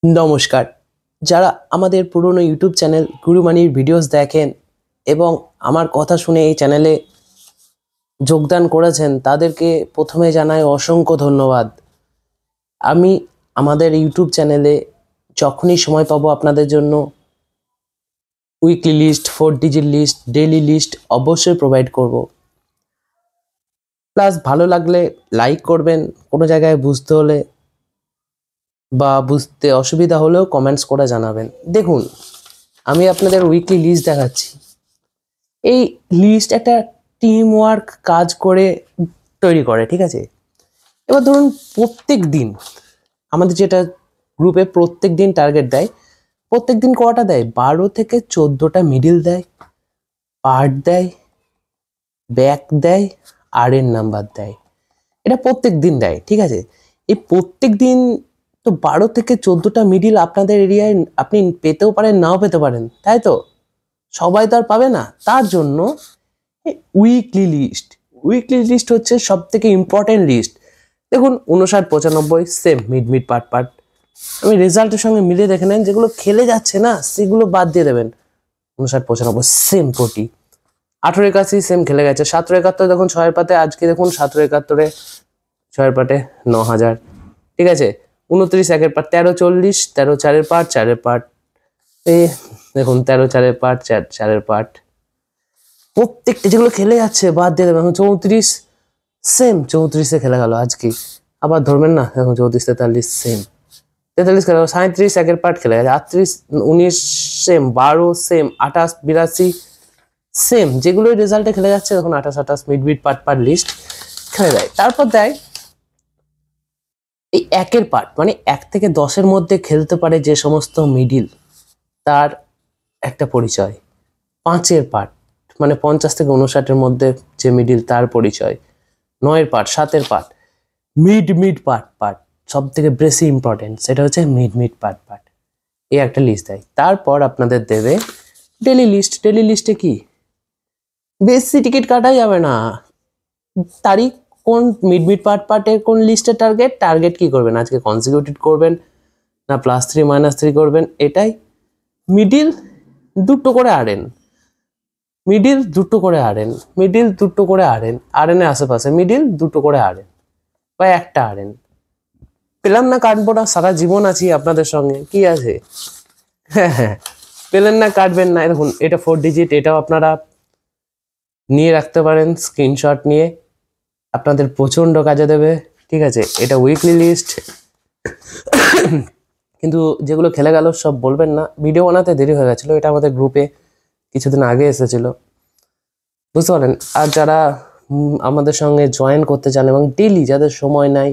নমস্কার। যারা আমাদের পুরনো ইউটিউব চ্যানেল গুরুমানির ভিডিওস দেখেন এবং আমার কথা শুনে এই চ্যানেলে যোগদান করেছেন তাদেরকে প্রথমে জানাই অসংখ্য ধন্যবাদ। আমি আমাদের ইউটিউব চ্যানেলে যখনই সময় পাবো আপনাদের জন্য weekly list, 4 digit list, daily list অবশ্যই প্রোভাইড করব। প্লাস ভালো লাগলে লাইক করবেন, কোনো জায়গায় বুঝতে হলে বা বুঝতে অসুবিধা হলেও কমেন্টস করে জানাবেন। দেখুন, আমি আপনাদের উইকলি লিস্ট দেখাচ্ছি। এই লিস্ট একটা টিম ওয়ার্ক কাজ করে তৈরি করে, ঠিক আছে? এবার ধরুন প্রত্যেক দিন আমাদের যেটা গ্রুপে প্রত্যেক দিন টার্গেট দেয়, প্রত্যেক দিন কটা দেয়? 12 থেকে 14টা মিডিল দেয়, পার্ট দেয়, ব্যাক দেয়, আর এর নাম্বার দেয়। এটা প্রত্যেক দিন দেয়, ঠিক আছে? এই প্রত্যেক দিন তো 12 থেকে 14টা মিডিল আপনাদের এরিয়ায় আপনি পেতেও পারেন, নাও পেতে পারেন, তাই তো? সবাই তো আর পাবে না। তার জন্য উইকলি লিস্ট হচ্ছে সব থেকে ইম্পর্টেন্ট লিস্ট। দেখুন 59-95 সেম মিড পার্ট। আমি রেজাল্টের সঙ্গে মিলিয়ে দেখে নেন, যেগুলো খেলে যাচ্ছে না সেগুলো বাদ দিয়ে দেবেন। 59-95 সেম 40, 18-81 সেম খেলে গেছে। 17-71 দেখুন 6-এর পাতে, আজকে দেখুন 17-71 6-এর পাটে 9000, ঠিক আছে? 29 1-এর পাট, 13-40, 13 4-এর পাট, 4-এর পাট, এই দেখুন 13 4-এর পাট, 4-এর পাট। প্রত্যেকটা যেগুলো খেলে যাচ্ছে বাদ দিয়ে দেবেন। এখন 34 সেম 34-এ খেলে গেল আজকে, আবার ধরবেন না। এখন 34-43 সেম, 43 খেলে গেল। 37 1-এর পার্ট খেলে গেছে। 38 19 সেম, 12 সেম, 28-82 সেম। যেগুলো রেজাল্টে খেলে যাচ্ছে দেখুন 28-28 মিড পার্ট লিস্ট খেলে দেয়। তারপর দেয় এই 1-এর পার্ট, মানে 1 থেকে 10-এর মধ্যে খেলতে পারে যে সমস্ত মিডিল, তার একটা পরিচয়। 5-এর পার্ট মানে 50 থেকে 59-এর মধ্যে যে মিডিল, তার পরিচয়। 9-এর পার্ট, 7-এর পার্ট, মিড পার্ট সব থেকে বেশি ইম্পর্টেন্ট, সেটা হচ্ছে মিড পার্ট। এই একটা লিস্ট দেয়। তারপর আপনাদের দেবে ডেলি লিস্টে কি বেশি টিকিট কাটা যাবে না। তারিখ কোন মিড পার্টের কোন লিস্টের টার্গেট কি করবেন, আজকে কনসিকিউটিভ করবেন না +3 -3 করবেন, এটাই। মিডিল দুটো করে আড়েন, মিডিল দুটো করে আড়েন, আড়েনের আশেপাশে মিডিল দুটো করে আড়েন বা একটা আড়েন। পেলাম না, কাটবো না, সারা জীবন আছি আপনাদের সঙ্গে, কি আছে? হ্যাঁ, পেলেন না, কাটবেন না। দেখুন এটা 4 ডিজিট, এটাও আপনারা নিয়ে রাখতে পারেন স্ক্রিনশট নিয়ে, আপনাদের প্রচন্ড কাজে দেবে, ঠিক আছে? এটা উইকলি লিস্ট। কিন্তু যেগুলো খেলে গেল সব বলবেন না, ভিডিও বানাতে দেরি হয়ে গেছিলো। এটা আমাদের গ্রুপে কিছুদিন আগে এসেছিল, বুঝতে পারেন। আর যারা আমাদের সঙ্গে জয়েন করতে চান এবং ডেইলি যাদের সময় নাই,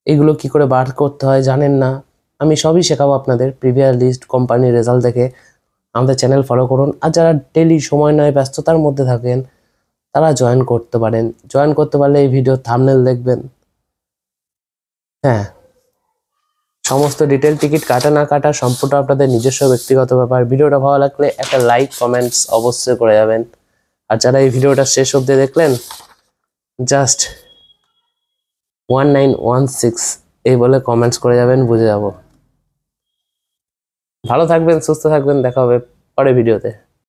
এগুলো কি করে বার করতে হয় জানেন না, আমি সবই শেখাবো আপনাদের। প্রিভিয়াস লিস্ট, কোম্পানির রেজাল্ট দেখে আমাদের চ্যানেল ফলো করুন। আর যারা ডেইলি সময় নয়, ব্যস্ততার মধ্যে থাকেন, তারা জয়েন করতে পারেন। জয়েন করতে পারলে এই ভিডিও থাম্বনেল দেখবেন। হ্যাঁ, সমস্ত ডিটেল, টিকিট কাটা না কাটা সম্পূর্ণ আপনাদের নিজস্ব ব্যক্তিগত ব্যাপার। ভিডিওটা ভালো লাগলে একটা লাইক কমেন্টস অবশ্যই করে যাবেন। আর যারা এই ভিডিওটা শেষ অবধি দেখলেন, জাস্ট 1916 এই বলে কমেন্টস করে যাবেন, বুঝে যাব। ভালো থাকবেন, সুস্থ থাকবেন, দেখা হবে পরের ভিডিওতে।